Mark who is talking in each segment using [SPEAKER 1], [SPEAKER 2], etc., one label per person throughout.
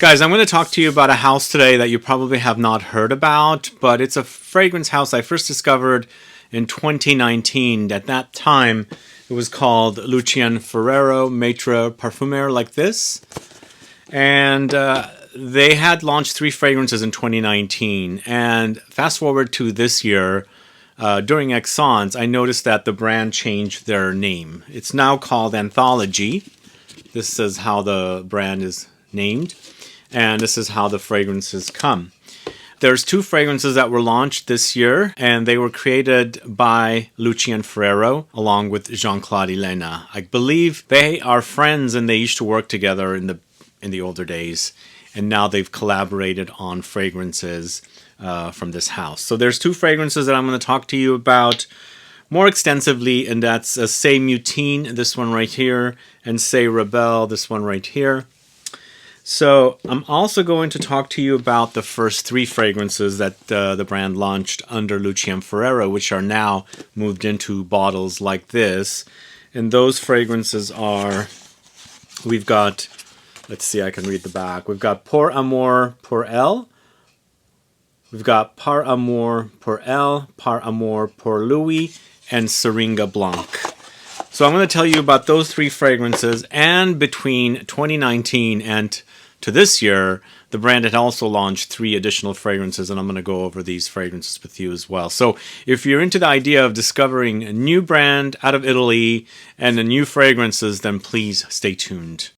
[SPEAKER 1] Guys, I'm going to talk to you about a house today that you probably have not heard about, but it's a fragrance house I first discovered in 2019. At that time, it was called Lucien Ferrero Maître Parfumeur, like this. And they had launched 3 fragrances in 2019. And fast forward to this year, during Exxons, I noticed that the brand changed their name. It's now called Anthologie. This is how the brand is named. And this is how the fragrances come. There's 2 fragrances that were launched this year, and they were created by Lucien Ferrero along with Jean-Claude Ellena. I believe they are friends and they used to work together in the older days, and now they've collaborated on fragrances from this house. So there's 2 fragrances that I'm going to talk to you about more extensively, and that's Say Mutine, this one right here, and Say Rebelle, this one right here. So I'm also going to talk to you about the first 3 fragrances that the brand launched under Lucien Ferrero, which are now moved into bottles like this. And those fragrances are, we've got, let's see, I can read the back. We've got Pour Amour pour Elle. We've got Par Amour pour Elle, Par Amour pour Louis, and Seringa Blanc. So I'm going to tell you about those 3 fragrances, and between 2019 and to this year, the brand had also launched 3 additional fragrances, and I'm going to go over these fragrances with you as well. So if you're into the idea of discovering a new brand out of Italy and the new fragrances, then please stay tuned.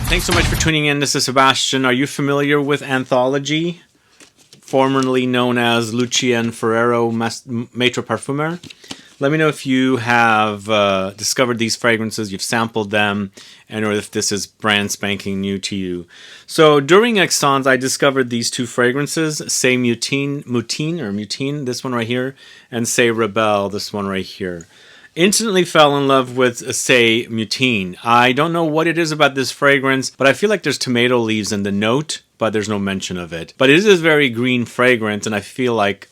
[SPEAKER 1] Thanks so much for tuning in. This is Sebastian. Are you familiar with Anthologie, formerly known as Lucien Ferrero Maître Parfumeur? Let me know if you have discovered these fragrances, you've sampled them, and or if this is brand spanking new to you. So during Exxons, I discovered these 2 fragrances, Say Mutine, this one right here, and Say Rebelle, this one right here. Instantly fell in love with Say Mutine. I don't know what it is about this fragrance, but I feel like there's tomato leaves in the note, but there's no mention of it. But it is a very green fragrance, and I feel like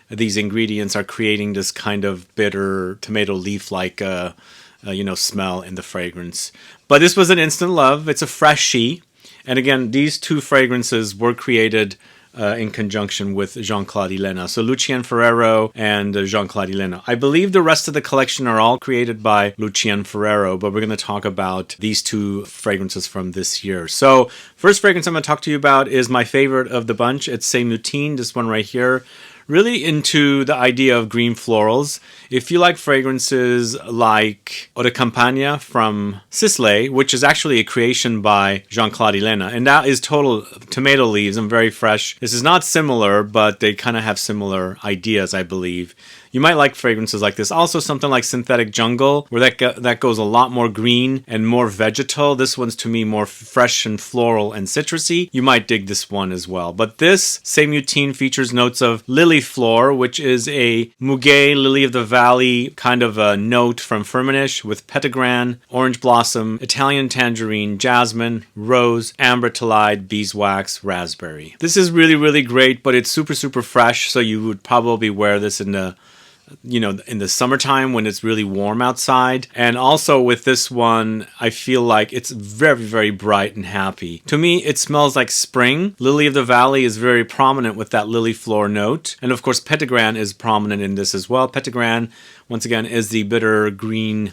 [SPEAKER 1] these ingredients are creating this kind of bitter tomato leaf-like, smell in the fragrance. But this was an instant love. It's a freshie, and again, these 2 fragrances were created in conjunction with Jean-Claude Ellena. So Lucien Ferrero and Jean-Claude Ellena. I believe the rest of the collection are all created by Lucien Ferrero, but we're going to talk about these 2 fragrances from this year. So first fragrance I'm going to talk to you about is my favorite of the bunch. It's Say Mutine, this one right here. Really into the idea of green florals. If you like fragrances like Eau de Campagne from Sisley, which is actually a creation by Jean-Claude Ellena, and that is total tomato leaves and very fresh. This is not similar, but they kind of have similar ideas, I believe. You might like fragrances like this. Also something like Synthetic Jungle, where that goes a lot more green and more vegetal. This one's to me more fresh and floral and citrusy. You might dig this one as well. But this Say Mutine features notes of Lilyflor, which is a Muguet, lily of the valley kind of a note from Firmenich, with Petitgrain, orange blossom, Italian tangerine, jasmine, rose, Ambrettolide, beeswax, raspberry. This is really, really great, but it's super, super fresh. So you would probably wear this in the summertime when it's really warm outside. And also with this one, I feel like it's very, very bright and happy. To me, it smells like spring. Lily of the Valley is very prominent with that Lilyflor note. And of course, Petitgrain is prominent in this as well. Petitgrain, once again, is the bitter green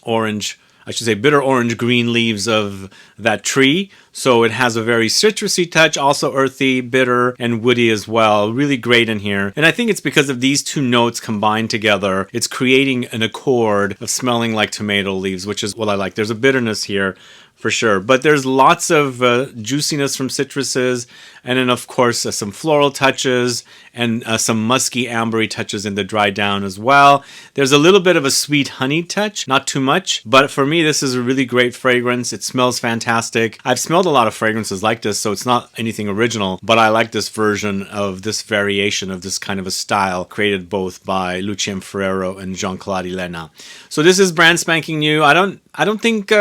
[SPEAKER 1] orange, I should say bitter orange green leaves of that tree. So it has a very citrusy touch, also earthy, bitter, and woody as well. Really great in here. And I think it's because of these 2 notes combined together, it's creating an accord of smelling like tomato leaves, which is what I like. There's a bitterness here for sure, but there's lots of juiciness from citruses, and then of course some floral touches and some musky ambery touches in the dry down as well. There's a little bit of a sweet honey touch, not too much, but for me this is a really great fragrance. It smells fantastic. I've smelled a lot of fragrances like this, so it's not anything original, but I like this version of this variation of this kind of a style created both by Lucien Ferrero and Jean-Claude Ellena. So this is brand spanking new. I don't think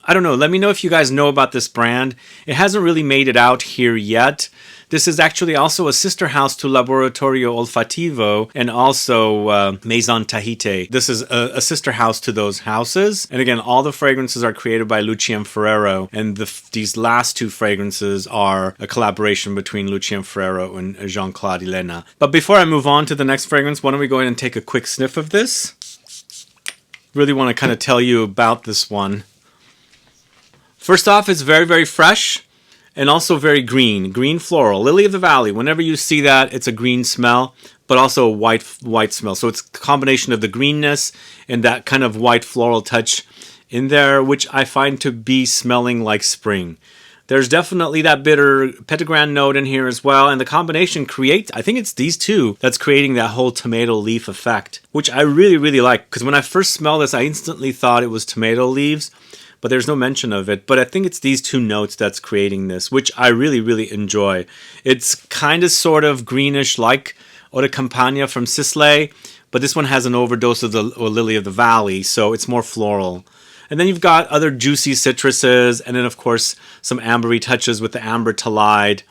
[SPEAKER 1] I don't know. Let me know if you guys know about this brand. It hasn't really made it out here yet This is actually also a sister house to Laboratorio Olfativo and also Maison Tahiti. This is a sister house to those houses. And again, all the fragrances are created by Lucien Ferrero, and these last two fragrances are a collaboration between Lucien Ferrero and Jean-Claude Ellena. But before I move on to the next fragrance, why don't we go ahead and take a quick sniff of this? Really want to kind of tell you about this one. First off, it's very, very fresh and also very green. Green floral. Lily of the Valley. Whenever you see that, it's a green smell, but also a white smell. So it's a combination of the greenness and that kind of white floral touch in there, which I find to be smelling like spring. There's definitely that bitter Petitgrain note in here as well, and the combination creates, I think it's these two that's creating that whole tomato leaf effect, which I really, really like, because when I first smelled this, I instantly thought it was tomato leaves, but there's no mention of it. But I think it's these two notes that's creating this, which I really, really enjoy. It's kind of sort of greenish like Eau de Campagna from Sisley, but this one has an overdose of the Lily of the Valley, so it's more floral. And then you've got other juicy citruses, and then of course some ambery touches with the Ambrettolide,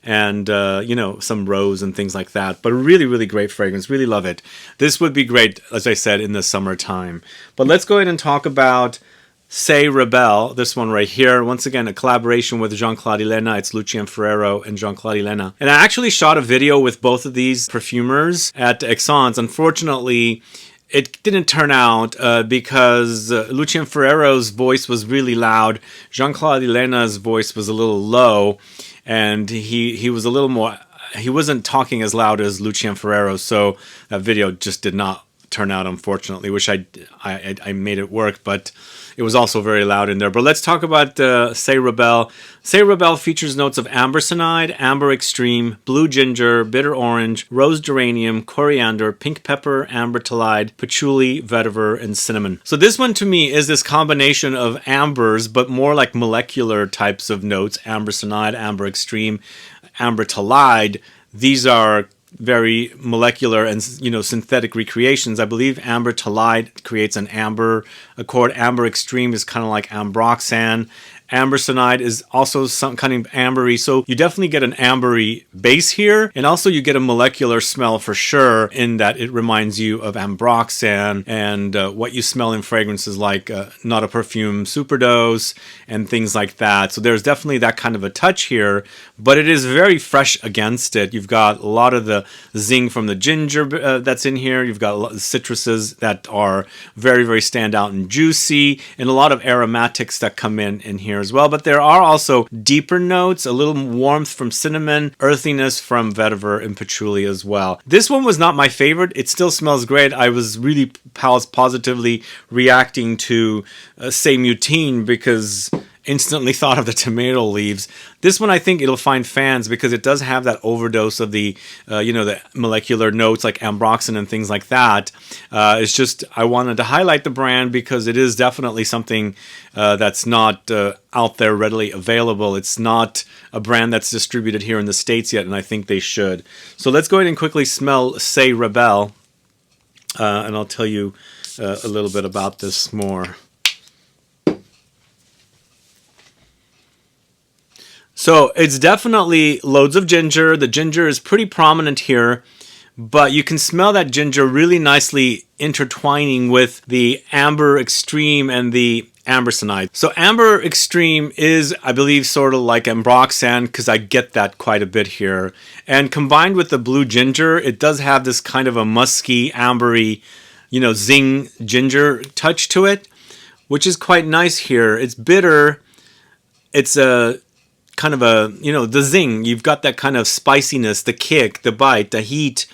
[SPEAKER 1] and you know, some rose and things like that. But a really, really great fragrance. Really love it. This would be great, as I said, in the summertime. But let's go ahead and talk about C'est Rebelle, this one right here. Once again, a collaboration with Jean-Claude Ellena. It's Lucien Ferrero and Jean-Claude Ellena. And I actually shot a video with both of these perfumers at Xtreme. Unfortunately, it didn't turn out because Lucien Ferrero's voice was really loud. Jean-Claude Ellena's voice was a little low, and he was a little more, he wasn't talking as loud as Lucien Ferrero, so that video just did not turn out, unfortunately. Wish I made it work, but it was also very loud in there. But let's talk about C'est Rebelle. C'est Rebelle features notes of Ambrocenide, Amber Xtreme, Blue Ginger, Bitter Orange, Rose Geranium, Coriander, Pink Pepper, Ambrettolide, Patchouli, Vetiver, and Cinnamon. So this one to me is this combination of ambers, but more like molecular types of notes. Ambrocenide, Amber Xtreme, Ambrettolide. These are very molecular and, you know, synthetic recreations. I believe Ambrettolide creates an amber accord. Amber Xtreme is kind of like Ambroxan. Ambrocenide is also some kind of ambery, so you definitely get an ambery base here, and also you get a molecular smell for sure, in that it reminds you of Ambroxan and what you smell in fragrances like Not a Perfume Superdose and things like that. So there's definitely that kind of a touch here, but it is very fresh against it. You've got a lot of the zing from the ginger that's in here. You've got a lot of citruses that are very, very standout and juicy, and a lot of aromatics that come in here as well. But there are also deeper notes, a little warmth from cinnamon, earthiness from vetiver and patchouli as well. This one was not my favorite. It still smells great. I was really positively reacting to C'est Mutine because instantly thought of the tomato leaves. This one, I think it'll find fans because it does have that overdose of the, you know, the molecular notes like ambroxan and things like that. It's just, I wanted to highlight the brand because it is definitely something that's not out there readily available. It's not a brand that's distributed here in the States yet, and I think they should. So let's go ahead and quickly smell C'est Rebelle, and I'll tell you a little bit about this more. So it's definitely loads of ginger. The ginger is pretty prominent here, but you can smell that ginger really nicely intertwining with the Amber Xtreme and the Ambrocenide. So Amber Xtreme is, I believe, sort of like Ambroxan, because I get that quite a bit here. And combined with the blue ginger, it does have this kind of a musky, ambery, you know, zing ginger touch to it, which is quite nice here. It's bitter. It's a kind of a, you know, the zing. You've got that kind of spiciness, the kick, the bite, the heat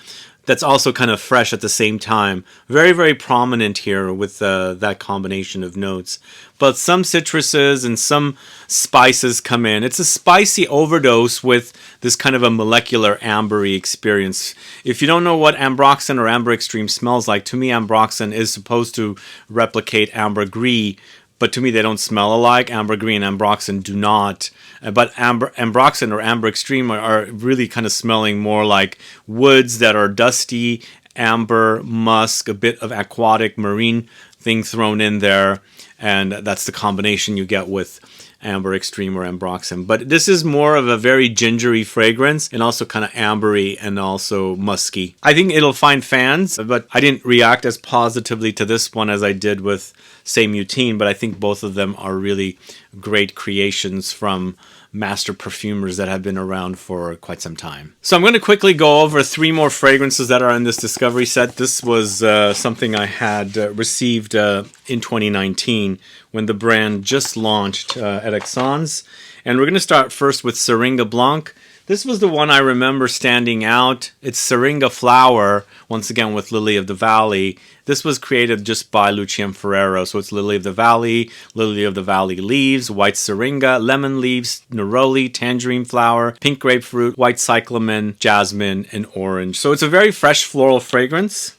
[SPEAKER 1] that's also kind of fresh at the same time. Very, very prominent here with that combination of notes. But some citruses and some spices come in. It's a spicy overdose with this kind of a molecular ambery experience. If you don't know what Ambroxan or Amber Xtreme smells like, to me Ambroxan is supposed to replicate ambergris, but to me they don't smell alike. Ambergris and Ambroxan do not. But Ambroxan or Amber Xtreme are really kind of smelling more like woods that are dusty, amber, musk, a bit of aquatic, marine thing thrown in there, and that's the combination you get with Amber Xtreme or Ambroxan. But this is more of a very gingery fragrance and also kind of ambery and also musky. I think it'll find fans, but I didn't react as positively to this one as I did with, say, Mutine, but I think both of them are really great creations from master perfumers that have been around for quite some time. So I'm going to quickly go over 3 more fragrances that are in this discovery set. This was something I had received in 2019 when the brand just launched at Exxon's. And we're going to start first with Seringa Blanc. This was the one I remember standing out. It's Seringa Flower, once again with Lily of the Valley. This was created just by Lucien Ferrero. So it's Lily of the Valley leaves, white Seringa, lemon leaves, neroli, tangerine flower, pink grapefruit, white cyclamen, jasmine, and orange. So it's a very fresh floral fragrance.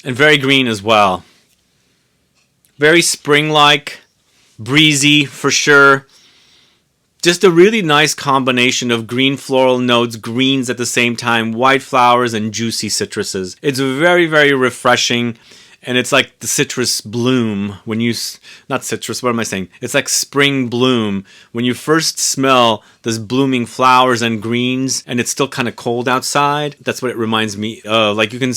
[SPEAKER 1] And very green as well. Very spring-like, breezy for sure. Just a really nice combination of green floral notes, greens at the same time, white flowers, and juicy citruses. It's very, very refreshing. And it's like the citrus bloom when you, not citrus, what am I saying? It's like spring bloom when you first smell those blooming flowers and greens and it's still kind of cold outside. That's what it reminds me of. Like you can,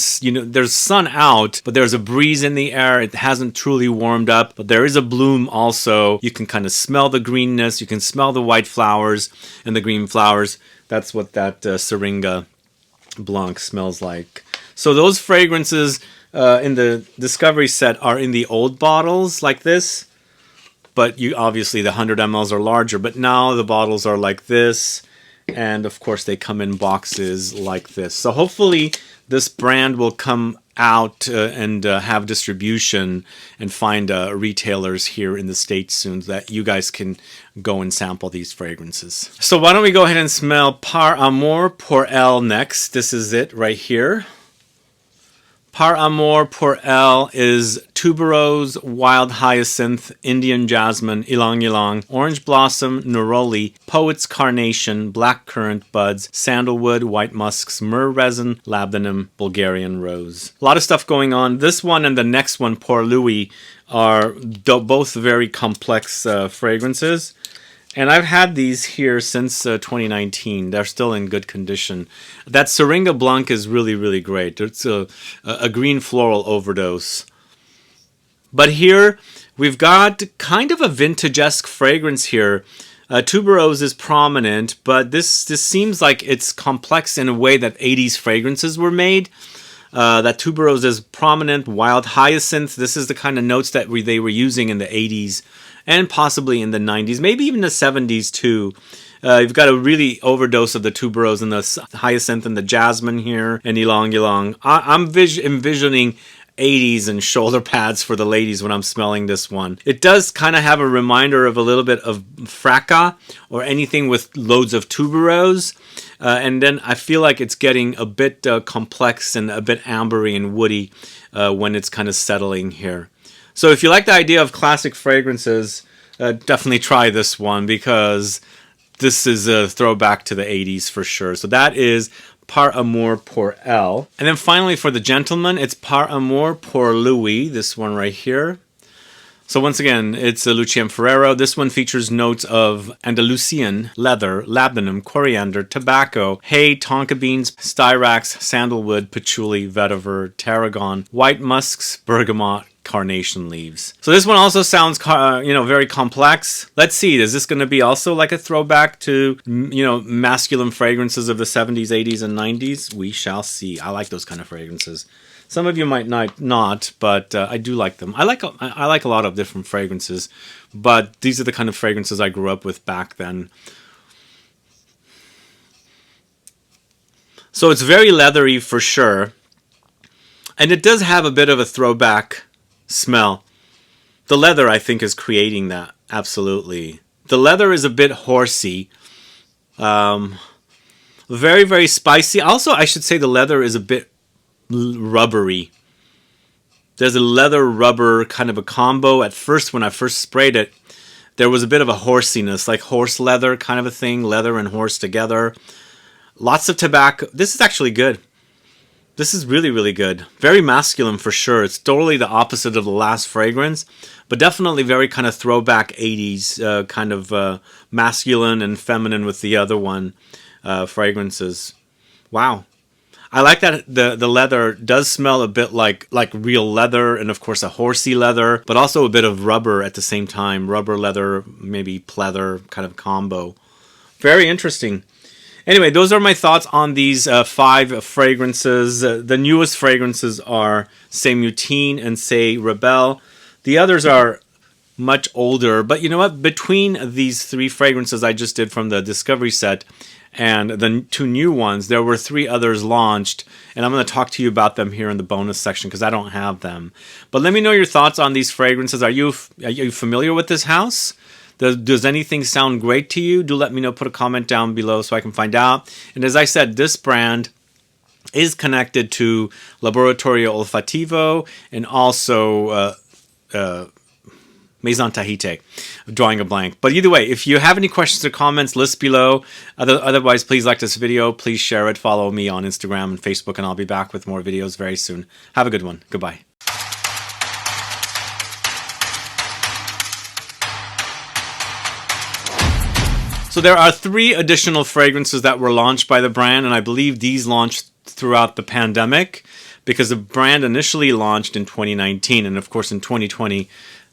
[SPEAKER 1] there's sun out, but there's a breeze in the air. It hasn't truly warmed up, but there is a bloom also. You can kind of smell the greenness. You can smell the white flowers and the green flowers. That's what that Seringa Blanc smells like. So those fragrances in the Discovery set are in the old bottles like this, but you obviously the 100 mLs are larger, but now the bottles are like this, and of course they come in boxes like this. So hopefully this brand will come out and have distribution and find retailers here in the States soon so that you guys can go and sample these fragrances. So why don't we go ahead and smell Par Amour pour Elle next. This is it right here. Par Amour pour Elle is tuberose, wild hyacinth, Indian jasmine, ylang ylang, orange blossom, neroli, poet's carnation, black currant buds, sandalwood, white musks, myrrh resin, labdanum, Bulgarian rose. A lot of stuff going on. This one and the next one, Pour Louis, are both very complex fragrances. And I've had these here since 2019. They're still in good condition. That Seringa Blanc is really, really great. It's a green floral overdose. But here, we've got kind of a vintage-esque fragrance here. Tuberose is prominent, but this seems like it's complex in a way that 80s fragrances were made. That tuberose is prominent. Wild hyacinth, this is the kind of notes that they were using in the 80s. And possibly in the 90s, maybe even the 70s too. You've got a really overdose of the tuberose and the hyacinth and the jasmine here and ylang ylang. I'm envisioning 80s and shoulder pads for the ladies when I'm smelling this one. It does kind of have a reminder of a little bit of fracas or anything with loads of tuberose. And then I feel like it's getting a bit complex and a bit ambery and woody when it's kind of settling here. So if you like the idea of classic fragrances, definitely try this one because this is a throwback to the 80s for sure. So that is Par Amour pour Elle. And then finally for the gentleman, it's Par Amour pour Louis, this one right here. So once again, it's a Lucien Ferrero. This one features notes of Andalusian, leather, labdanum, coriander, tobacco, hay, tonka beans, styrax, sandalwood, patchouli, vetiver, tarragon, white musks, bergamot, carnation leaves. So this one also sounds, very complex. Let's see, is this going to be also like a throwback to, masculine fragrances of the 70s, 80s, and 90s? We shall see. I like those kind of fragrances. Some of you might not, but I do like them. I like a lot of different fragrances, but these are the kind of fragrances I grew up with back then. So it's very leathery for sure, and it does have a bit of a throwback smell. The leather, I think, is creating that, absolutely. The leather is a bit horsey, very, very spicy. Also, I should say the leather is a bit rubbery. There's a leather rubber kind of a combo. At first, when I first sprayed it, there was a bit of a horsiness, like horse leather kind of a thing, leather and horse together. Lots of tobacco. This is actually good. This is really, really good. Very masculine for sure. It's totally the opposite of the last fragrance, but definitely very kind of throwback 80s, kind of masculine and feminine with the other one fragrances. Wow. I like that the leather does smell a bit like real leather, and of course a horsey leather, but also a bit of rubber at the same time. Rubber, leather, maybe pleather kind of combo. Very interesting. Anyway, those are my thoughts on these 5 fragrances. The newest fragrances are Say Mutine and Say Rebelle. The others are much older, but you know what? Between these 3 fragrances I just did from the Discovery set and the 2 new ones, there were 3 others launched, and I'm going to talk to you about them here in the bonus section because I don't have them. But let me know your thoughts on these fragrances. Are you familiar with this house? Does anything sound great to you? Do let me know. Put a comment down below so I can find out. And as I said, this brand is connected to Laboratorio Olfativo and also Maison Tahiti. I'm drawing a blank. But either way, if you have any questions or comments, list below. Otherwise, please like this video. Please share it. Follow me on Instagram and Facebook, and I'll be back with more videos very soon. Have a good one. Goodbye. So there are 3 additional fragrances that were launched by the brand, and I believe these launched throughout the pandemic because the brand initially launched in 2019, and of course in 2020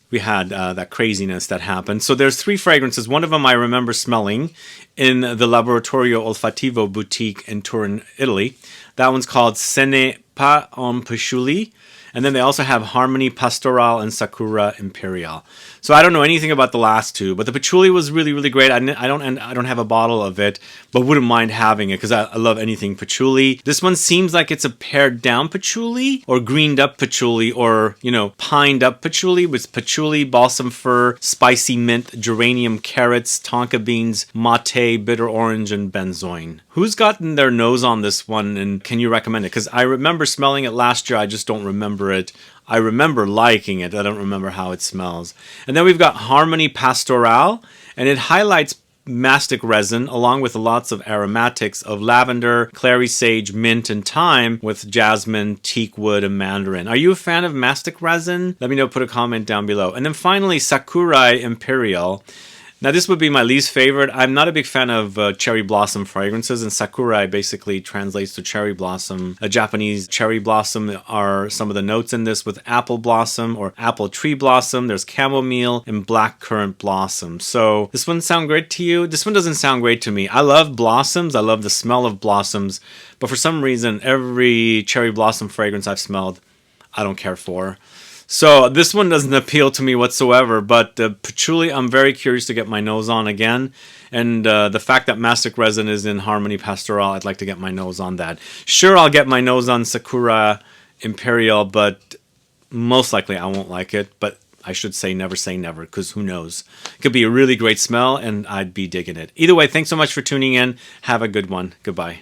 [SPEAKER 1] we had that craziness that happened. So there's 3 fragrances. One of them I remember smelling in the Laboratorio Olfativo boutique in Turin, Italy. That one's called Ce n'est pas un Patchouli. And then they also have Harmonie Pastorale and Sakura Imperial. So I don't know anything about the last 2, but the Patchouli was really, really great. I don't have a bottle of it, but wouldn't mind having it because I love anything patchouli. This one seems like it's a pared down patchouli or greened up patchouli or, you know, pined up patchouli with patchouli, balsam fir, spicy mint, geranium, carrots, tonka beans, mate, bitter orange, and benzoin. Who's gotten their nose on this one, and can you recommend it? Because I remember smelling it last year. I just don't remember it. I remember liking it. I don't remember how it smells. And then we've got Harmonie Pastorale, and it highlights mastic resin along with lots of aromatics of lavender, clary sage, mint, and thyme with jasmine, teak wood, and mandarin. Are you a fan of mastic resin? Let me know. Put a comment down below. And then finally, Sakura Imperial. Now this would be my least favorite. I'm not a big fan of cherry blossom fragrances, and Sakurai basically translates to cherry blossom. A Japanese cherry blossom are some of the notes in this, with apple blossom or apple tree blossom. There's chamomile and black currant blossom. So this one sound great to you? This one doesn't sound great to me. I love blossoms. I love the smell of blossoms, but for some reason every cherry blossom fragrance I've smelled, I don't care for. So this one doesn't appeal to me whatsoever, but Patchouli I'm very curious to get my nose on again. And the fact that mastic resin is in Harmonie Pastorale, I'd like to get my nose on that. Sure, I'll get my nose on Sakura Imperial, but most likely I won't like it. But I should say never, because who knows? It could be a really great smell, and I'd be digging it. Either way, thanks so much for tuning in. Have a good one. Goodbye.